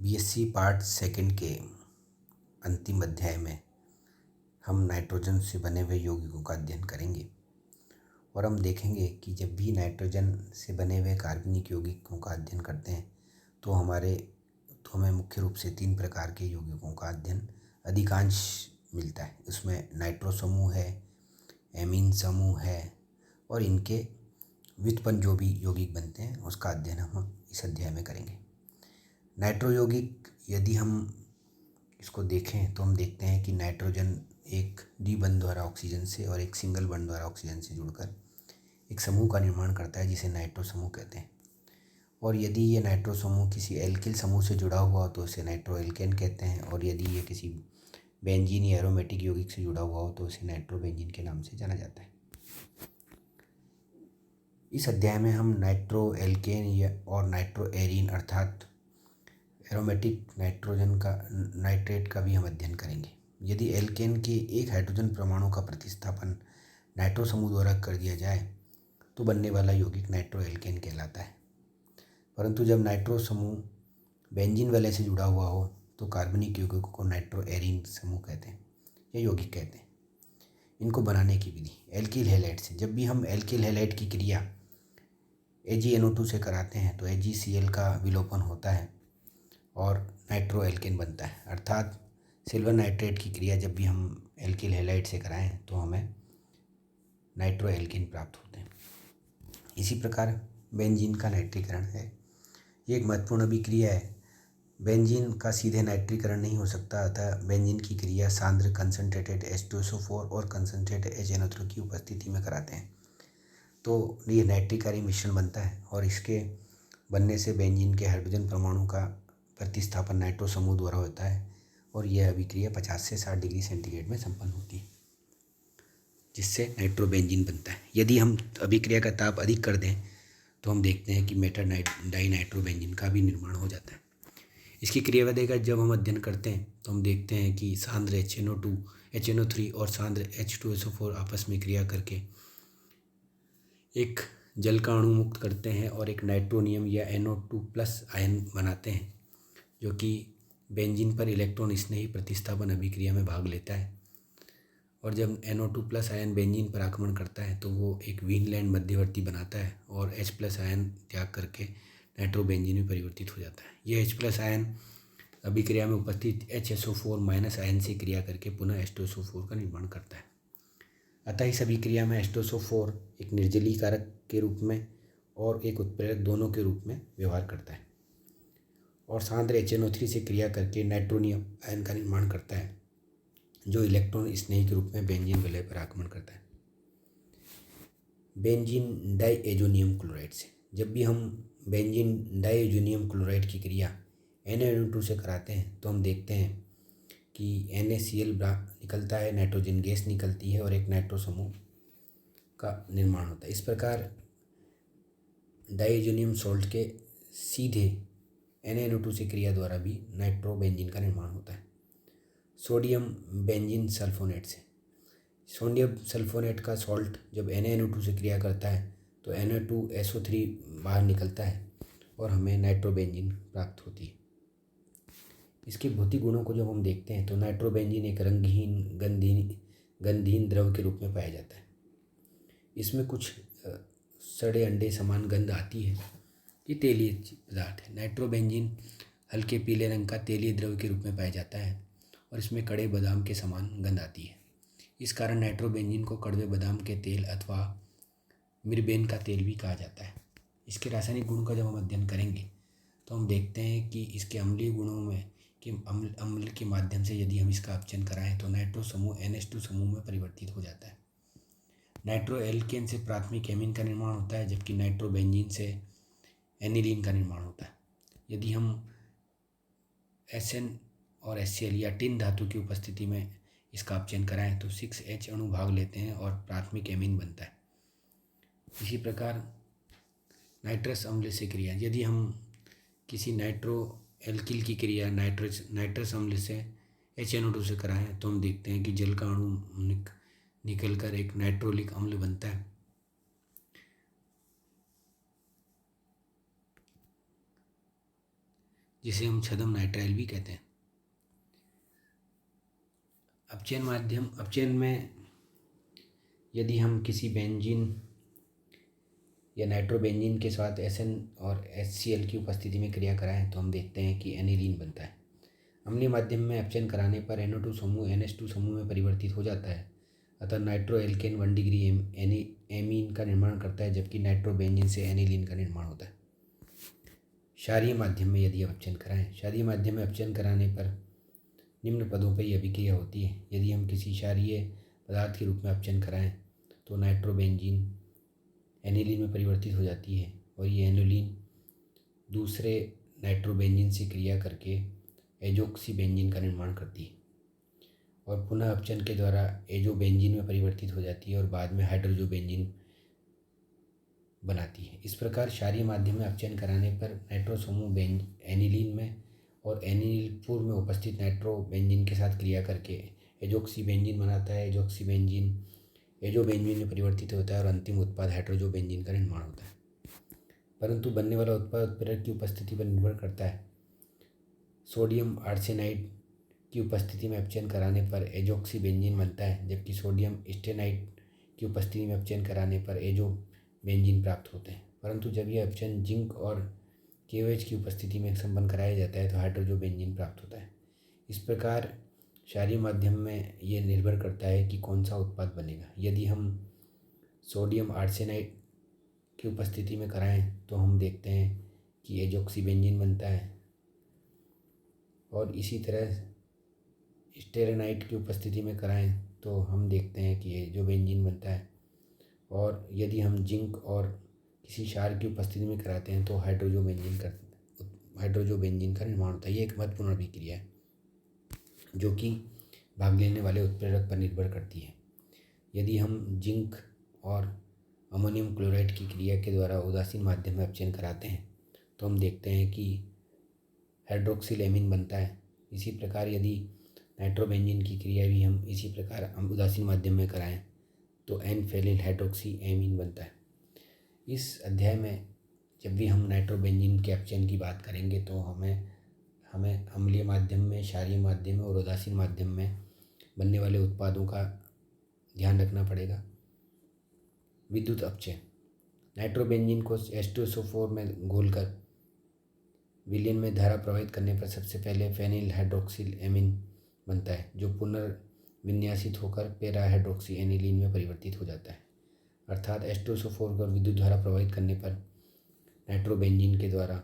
BSc part second के अंतिम अध्याय में हम नाइट्रोजन से बने हुए यौगिकों का अध्ययन करेंगे और हम देखेंगे कि जब भी नाइट्रोजन से बने हुए कार्बनिक यौगिकों का अध्ययन करते हैं तो हमें मुख्य रूप से 3 प्रकार के यौगिकों का अध्ययन अधिकांश मिलता है। उसमें नाइट्रो समूह है, एमीन समूह है और इनके व्युत्पन्न जो भी यौगिक बनते हैं उसका अध्ययन हम इस अध्याय में करेंगे। नाइट्रो यौगिक यदि हम इसको देखें तो हम देखते हैं कि नाइट्रोजन एक द्विबंध द्वारा ऑक्सीजन से और एक सिंगल बंध द्वारा ऑक्सीजन से जुड़कर एक समूह का निर्माण करता है जिसे नाइट्रो समूह कहते हैं। और यदि ये नाइट्रो समूह किसी एल्किल समूह से जुड़ा हुआ हो तो उसे नाइट्रो एल्केन कहते हैं, और यदि ये किसी बेंजीन या एरोमेटिक यौगिक से जुड़ा हुआ हो तो उसे नाइट्रो बेंजीन के नाम से जाना जाता है। इस अध्याय में हम नाइट्रो एल्केन और नाइट्रो एरीन अर्थात एरोमेटिक नाइट्रेट का भी हम अध्ययन करेंगे। यदि एल्केन के एक हाइड्रोजन परमाणु का प्रतिस्थापन नाइट्रो समूह द्वारा कर दिया जाए तो बनने वाला यौगिक नाइट्रो एल्केन कहलाता है। परंतु जब नाइट्रो समूह बेंजीन वलय से जुड़ा हुआ हो तो कार्बनिक यौगिकों को नाइट्रो एरीन समूह कहते हैं या यौगिक कहते हैं। इनको बनाने की विधि एल्किल हैलाइड से। जब भी हम एल्किल हैलाइड की क्रिया AgNO2 से कराते हैं तो AgCl का विलोपन होता है और नाइट्रो एल्केन बनता है। अर्थात सिल्वर नाइट्रेट की क्रिया जब भी हम एल्किल हैलाइड से कराएं तो हमें नाइट्रो एल्केन प्राप्त होते हैं। इसी प्रकार बेंजीन का नाइट्रीकरण है। ये एक महत्वपूर्ण अभिक्रिया है। बेंजीन का सीधे नाइट्रीकरण नहीं हो सकता, अतः बेंजीन की क्रिया सांद्र कंसनट्रेटेड H2SO4 और कंसनट्रेटेड HNO3 की उपस्थिति में कराते हैं तो ये नाइट्रीकारी मिश्रण बनता है और इसके बनने से बेंजीन के हाइड्रोजन परमाणु का प्रतिस्थापन नाइट्रो समूह द्वारा होता है और यह अभिक्रिया 50 से 60 डिग्री सेंटीग्रेड में संपन्न होती है जिससे नाइट्रो बेंजीन बनता है। यदि हम अभिक्रिया का ताप अधिक कर दें तो हम देखते हैं कि मेटा डाई नाइट्रो बेंजीन का भी निर्माण हो जाता है। इसकी क्रियाविधि का जब हम अध्ययन करते हैं तो हम देखते हैं कि सांद्र HNO3 और सांद्र H2SO4 आपस में क्रिया करके एक जल का अणु मुक्त करते हैं और एक नाइट्रोनियम या NO2+ आयन बनाते हैं जो कि बेंजीन पर इलेक्ट्रॉन स्नेही प्रतिस्थापन अभिक्रिया में भाग लेता है। और जब NO2+ आयन बेंजीन पर आक्रमण करता है तो वो एक विनलैंड मध्यवर्ती बनाता है और H+ आयन त्याग करके नाइट्रो बेंजीन में परिवर्तित हो जाता है। यह H+ आयन अभिक्रिया में उपस्थित HSO4- आयन से क्रिया करके पुनः H2SO4 का निर्माण करता है। अतः इस अभिक्रिया में H2SO4 एक निर्जलीकारक के रूप में और एक उत्प्रेरक दोनों के रूप में व्यवहार करता है और सांद्र HNO3 से क्रिया करके नाइट्रोनियम आयन का निर्माण करता है जो इलेक्ट्रॉन स्नेही के रूप में बेंजीन वलय पर आक्रमण करता है। बेंजीन डाईएजोनियम क्लोराइड से। जब भी हम बेंजीन डाईएजोनियम क्लोराइड की क्रिया NaNO2 से कराते हैं तो हम देखते हैं कि NaCl निकलता है, नाइट्रोजन गैस निकलती है और एक नाइट्रो समूह का निर्माण होता है। इस प्रकार डाईएजोनियम सॉल्ट के सीधे NaNO2 से क्रिया द्वारा भी नाइट्रो बेंजीन का निर्माण होता है। सोडियम बेंजीन सल्फोनेट से। सोडियम सल्फोनेट का सॉल्ट जब NaNO2 से क्रिया करता है तो Na2SO3 बाहर निकलता है और हमें नाइट्रो बेंजीन प्राप्त होती है। इसके भौतिक गुणों को जब हम देखते हैं तो नाइट्रो बेंजीन एक रंगहीन गंधहीन द्रव के रूप में पाया जाता है। इसमें कुछ सड़े अंडे समान गंध आती है। ये तेलीय पदार्थ है। नाइट्रो बेंजीन हल्के पीले रंग का तेलीय द्रव के रूप में पाया जाता है और इसमें कड़े बादाम के समान गंध आती है। इस कारण नाइट्रो बेंजीन को कड़वे बादाम के तेल अथवा मिरबेन का तेल भी कहा जाता है। इसके रासायनिक गुणों का जब हम अध्ययन करेंगे तो हम देखते हैं कि इसके अम्लीय गुणों में कि अम्ल के माध्यम से यदि हम इसका अपचयन कराएं तो नाइट्रो समूह NH2 समूह में परिवर्तित हो जाता है। नाइट्रो एल्केन से प्राथमिक एमीन का निर्माण होता है जबकि नाइट्रो बेंजीन से एनिलीन का निर्माण होता है। यदि हम SN और HCl या टिन धातु की उपस्थिति में इसका अपचयन कराएं तो 6H अणु भाग लेते हैं और प्राथमिक एमीन बनता है। इसी प्रकार नाइट्रस अम्ल से क्रिया। यदि हम किसी नाइट्रो एल्किल की क्रिया नाइट्रस अम्ल से HNO2 से कराएं तो हम देखते हैं कि जल का अणु निकल कर एक नाइट्रोलिक अम्ल बनता है। जिसे हम छद्म नाइट्राइल भी कहते हैं। अपचयन में यदि हम किसी बेंजीन या नाइट्रोबेंजीन के साथ SN और HCl की उपस्थिति में क्रिया कराएं तो हम देखते हैं कि एनिलीन बनता है। अम्लीय माध्यम में अपचयन कराने पर NO2 समूह NH2 समूह में परिवर्तित हो जाता है, अतः नाइट्रो एल्केन 1 डिग्री एमीन का निर्माण करता है, जबकि नाइट्रोबेंजीन से एनिलीन का निर्माण होता है। क्षारीय माध्यम में यदि अपचयन कराएं, क्षारीय माध्यम में अपचयन कराने पर निम्न पदों पर यह अभिक्रिया होती है। यदि हम किसी क्षारीय पदार्थ के रूप में अपचयन कराएं तो नाइट्रोबेंजीन एनिलीन में परिवर्तित हो जाती है और ये एनिलीन दूसरे नाइट्रोबेंजीन से क्रिया करके एजोक्सीबेंजीन का निर्माण करती है और पुनः अपचयन के द्वारा एजोबेंजीन में परिवर्तित हो जाती है और बाद में हाइड्रोजोबेंजीन बनाती है। इस प्रकार क्षारीय माध्यम में अपचयन कराने पर नाइट्रो समूह एनिलीन में और एनिल पूर्व में उपस्थित नाइट्रोबेंजीन के साथ क्रिया करके एजोक्सीबेंजीन बनाता है। एजोक्सीबेंजीन एजोबेंजीन में परिवर्तित होता है और अंतिम उत्पाद हाइड्रोजोबेंजीन का निर्माण होता है। परंतु बनने वाला उत्पाद उत्प्रेरक की उपस्थिति पर निर्भर करता है। सोडियम आर्सेनाइड की उपस्थिति में अपचयन कराने पर एजोक्सीबेंजीन बनता है, जबकि सोडियम स्टेनाइड की उपस्थिति में अपचयन कराने पर एजोबेंजीन प्राप्त होते हैं। परंतु जब यह अपचयन जिंक और KOH की उपस्थिति में संपन्न कराया जाता है तो हाइड्रोजोबेंजीन प्राप्त होता है। इस प्रकार क्षारीय माध्यम में ये निर्भर करता है कि कौन सा उत्पाद बनेगा। यदि हम सोडियम आर्सेनाइड की उपस्थिति में कराएं तो हम देखते हैं कि एजोक्सीबेंजीन बनता है और इसी तरह स्टेरेनाइट की उपस्थिति में कराएं तो हम देखते हैं कि एजोबेंजीन बनता है और यदि हम जिंक और किसी क्षार की उपस्थिति में कराते हैं तो हाइड्रोजोबेंजीन का निर्माण होता है। ये एक महत्वपूर्ण अभिक्रिया है जो कि भाग लेने वाले उत्प्रेरक पर निर्भर करती है। यदि हम जिंक और अमोनियम क्लोराइड की क्रिया के द्वारा उदासीन माध्यम में अपचयन कराते हैं तो हम देखते हैं कि हाइड्रोक्सिल एमीन बनता है। इसी प्रकार यदि नाइट्रोबेंजीन की क्रिया भी हम इसी प्रकार हम उदासीन माध्यम में कराएं तो एन फेनिल हाइड्रोक्सी एमीन बनता है। इस अध्याय में जब भी हम नाइट्रोबेंजीन के अपचयन की बात करेंगे तो हमें अम्लीय माध्यम में, क्षारीय माध्यम में और उदासीन माध्यम में बनने वाले उत्पादों का ध्यान रखना पड़ेगा। विद्युत अपचयन, नाइट्रोबेंजीन को H2SO4 में घोलकर विलयन में धारा प्रवाहित करने पर सबसे पहले फेनिल हाइड्रोक्सिल एमीन बनता है, जो पुनर्विन्यासित होकर पेरा हाइड्रोक्सी एनिलीन में परिवर्तित हो जाता है। अर्थात H2SO4 पर विद्युत धारा प्रवाहित करने पर नाइट्रोबेंजीन के द्वारा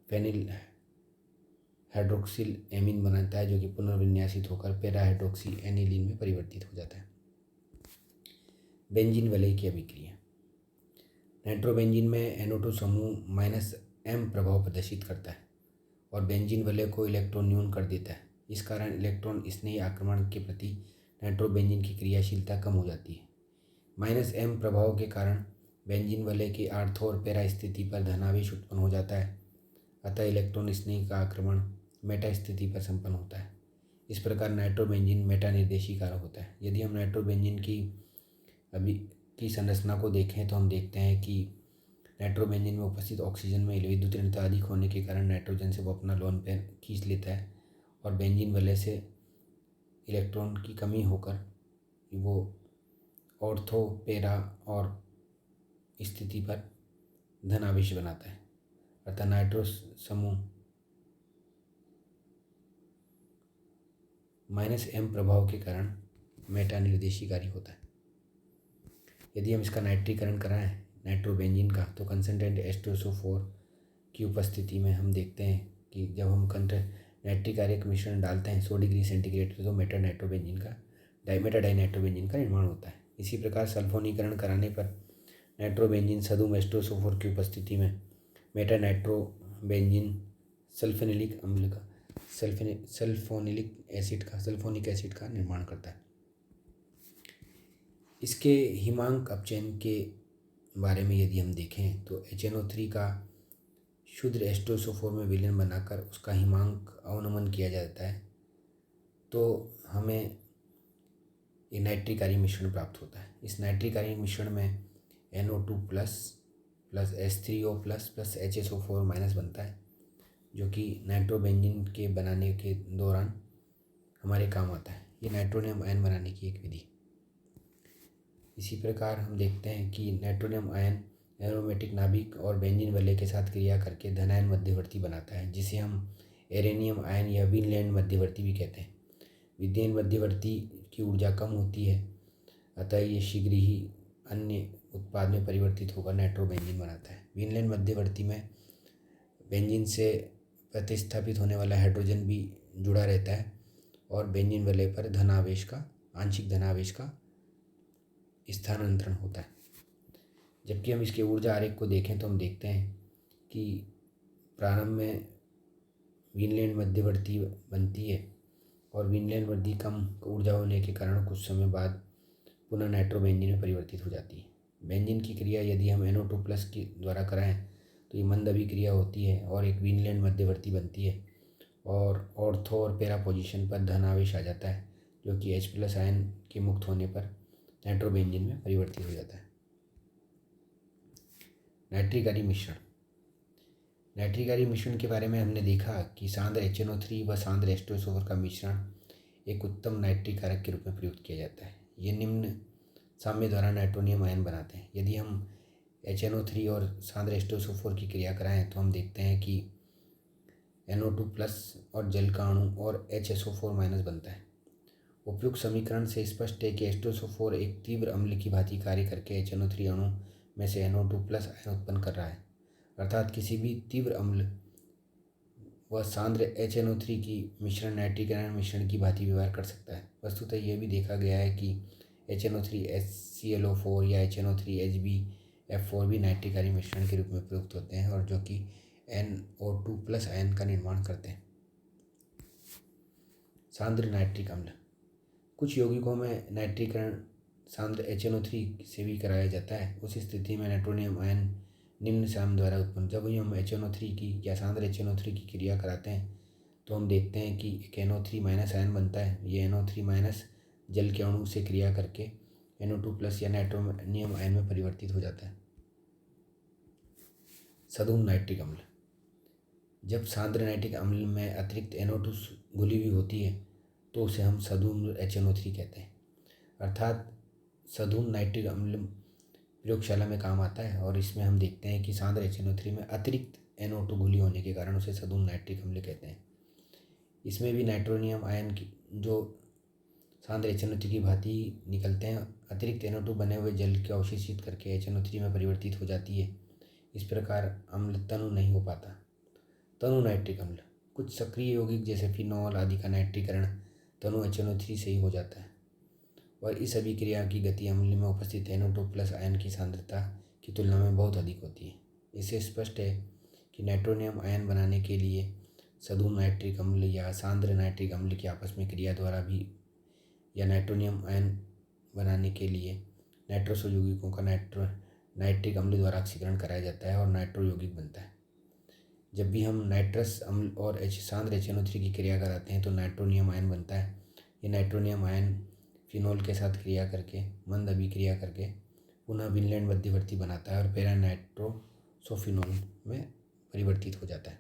फेनिल हाइड्रोक्सिल एमीन बनाता है, जो कि पुनर्विन्यासित होकर पेरा हाइड्रोक्सी एनिलीन में परिवर्तित हो जाता है। बेंजीन वलय की अभिक्रिया, नाइट्रोबेंजीन में NO2 समूह -M प्रभाव प्रदर्शित करता है और बेंजीन वलय को इलेक्ट्रॉन न्यून कर देता है। इस कारण इलेक्ट्रॉन स्नेही आक्रमण के प्रति नाइट्रोबेंजीन की क्रियाशीलता कम हो जाती है। -M प्रभाव के कारण बेंजीन वलय की आर्थो और पेरा स्थिति पर धनावेश उत्पन्न हो जाता है, अतः इलेक्ट्रॉन स्नेही का आक्रमण मेटा स्थिति पर संपन्न होता है। इस प्रकार नाइट्रोबेंजीन मेटा निर्देशी कारक होता है। यदि हम नाइट्रोबेंजीन की संरचना को देखें तो हम देखते हैं कि नाइट्रोबेंजीन में उपस्थित ऑक्सीजन में विद्युत ऋणता अधिक होने के कारण नाइट्रोजन से वो अपना लोन पेयर खींच लेता है और बेंजीन वलय से इलेक्ट्रॉन की कमी होकर वो ऑर्थो, पेरा और स्थिति पर धनावेश बनाता है। अतः नाइट्रो समूह -M प्रभाव के कारण मेटा निर्देशीकारी होता है। यदि हम इसका नाइट्रीकरण कराएं नाइट्रोबेंजीन का तो कंसनट्रेट H2SO4 की उपस्थिति में हम देखते हैं कि जब हम नाइट्रीकारक मिश्रण डालते हैं 100 डिग्री सेंटीग्रेड पर तो मेटा डाइनाइट्रोबेंजीन का निर्माण होता है। इसी प्रकार सल्फोनीकरण कराने पर नाइट्रोबेंजीन सदुम H2SO4 की उपस्थिति में मेटा नाइट्रोबेंजीन सल्फोनिलिक अम्ल का सल्फोनिक एसिड का निर्माण करता है। इसके हिमांक अपचयन के बारे में यदि हम देखें तो HNO3 का शुद्ध H2SO4 में विलयन बनाकर उसका हिमांक अवनमन किया जाता है तो हमें ये नाइट्रीकारी मिश्रण प्राप्त होता है। इस नाइट्रीकारी मिश्रण में NO2 plus H3O plus HSO4 minus बनता है जो कि नाइट्रोबेंजीन के बनाने के दौरान हमारे काम आता है। ये नाइट्रोनियम आयन बनाने की एक विधि। इसी प्रकार हम देखते हैं कि नाइट्रोनियम आयन एरोमेटिक नाभिक और बेंजीन वलय के साथ क्रिया करके धनायन मध्यवर्ती बनाता है, जिसे हम एरेनियम आयन या विनलैंड मध्यवर्ती भी कहते हैं। विनलैंड मध्यवर्ती की ऊर्जा कम होती है, अतः ये शीघ्र ही अन्य उत्पाद में परिवर्तित होकर नाइट्रोबेंजीन बनाता है। विनलैंड मध्यवर्ती में बेंजीन से प्रतिस्थापित होने वाला हाइड्रोजन भी जुड़ा रहता है और बेंजीन वलय पर आंशिक धनावेश का स्थानांतरण होता है। जबकि हम इसके ऊर्जा आरेख को देखें तो हम देखते हैं कि प्रारंभ में विनलैंड मध्यवर्ती बनती है और विनलैंड मध्यवर्ती कम ऊर्जा होने के कारण कुछ समय बाद पुनः नाइट्रोबेंजीन में परिवर्तित हो जाती है। बेंजीन की क्रिया यदि हम NO2+ के द्वारा कराएं तो ये मंद अभिक्रिया होती है और एक विनलैंड मध्यवर्ती बनती है और ऑर्थो और पैरा पोजीशन पर धन आवेश आ जाता है, जो कि H+ आयन के मुक्त होने पर नाइट्रोबेंजीन में परिवर्तित हो जाता है। नाइट्रिक मिश्रण। नाइट्रिक मिश्रण के बारे में हमने देखा कि सांद्र HNO3 व सांद्र H2SO4 का मिश्रण एक उत्तम नाइट्रिक कारक के रूप में प्रयुक्त किया जाता है। ये निम्न साम्य द्वारा नाइट्रोनियम आयन बनाते हैं। यदि हम HNO3 और सांद्र H2SO4 की क्रिया कराएं तो हम देखते हैं कि NO2+ और जल का अणु और HSO4- बनता है। उपयुक्त समीकरण से स्पष्ट है कि H2SO4 एक तीव्र अम्ल की भांति कार्य करके HNO3 अणु में से NO2+ आयन उत्पन्न कर रहा है, अर्थात किसी भी तीव्र अम्ल व सांद्र HNO3 की मिश्रण नाइट्रिक आयन मिश्रण की भांति व्यवहार कर सकता है। वस्तुतः यह भी देखा गया है कि HNO3 HClO4 या HNO3 HbF4 भी नाइट्रिक आयन मिश्रण के रूप में प्रयुक्त होते हैं और जो कि NO2+ आयन का निर्माण करते हैं। सांद्र नाइट्रिक अम्ल। कुछ यौगिकों में नाइट्रीकरण सांद्र HNO3 से भी कराया जाता है। उस स्थिति में नाइट्रोनियम आयन निम्न साम्य द्वारा उत्पन्न। जब भी हम HNO3 की या सांद्र HNO3 की क्रिया कराते हैं तो हम देखते हैं कि एक NO3- आयन बनता है। ये NO3- जल के अणु से क्रिया करके NO2+ या नाइट्रोनियम आयन में परिवर्तित हो जाता है। सधूम नाइट्रिक अम्ल। जब सांद्र नाइट्रिक अम्ल में अतिरिक्त NO2 घुली हुई होती है तो उसे हम सधूम HNO3 कहते हैं, अर्थात सधूम नाइट्रिक अम्ल प्रयोगशाला में काम आता है और इसमें हम देखते हैं कि सांद्र HNO3 में अतिरिक्त NO2 घुली होने के कारण उसे सधूम नाइट्रिक अम्ल कहते हैं। इसमें भी नाइट्रोनियम आयन की जो सांद्र HNO3 की भांति निकलते हैं, अतिरिक्त NO2 बने हुए जल को अवशोषित करके HNO3 में परिवर्तित हो जाती है। इस प्रकार अम्ल तनु नहीं हो पाता। तनु नाइट्रिक अम्ल। कुछ सक्रिय यौगिक जैसे फिनॉल आदि का नाइट्रीकरण तनु HNO3 से ही हो जाता है और इस अभिक्रिया की गति अम्ल में उपस्थित NO2+ आयन की सांद्रता की तुलना में बहुत अधिक होती है। इससे स्पष्ट है कि नाइट्रोनियम आयन बनाने के लिए सधूम नाइट्रिक अम्ल या सांद्र नाइट्रिक अम्ल की आपस में क्रिया द्वारा भी या नाइट्रोनियम आयन बनाने के लिए नाइट्रोसो यौगिकों का नाइट्रिक अम्ल द्वारा ऑक्सीकरण कराया जाता है और नाइट्रो यौगिक बनता है। जब भी हम नाइट्रस अम्ल और सांद्र HNO3 की क्रिया कराते हैं तो नाइट्रोनियम आयन बनता है। ये नाइट्रोनियम आयन फिनॉल के साथ क्रिया करके मंद अभिक्रिया करके पुनः विनलैंड मध्यवर्ती बनाता है और पैरा नाइट्रोसोफिनॉल में परिवर्तित हो जाता है।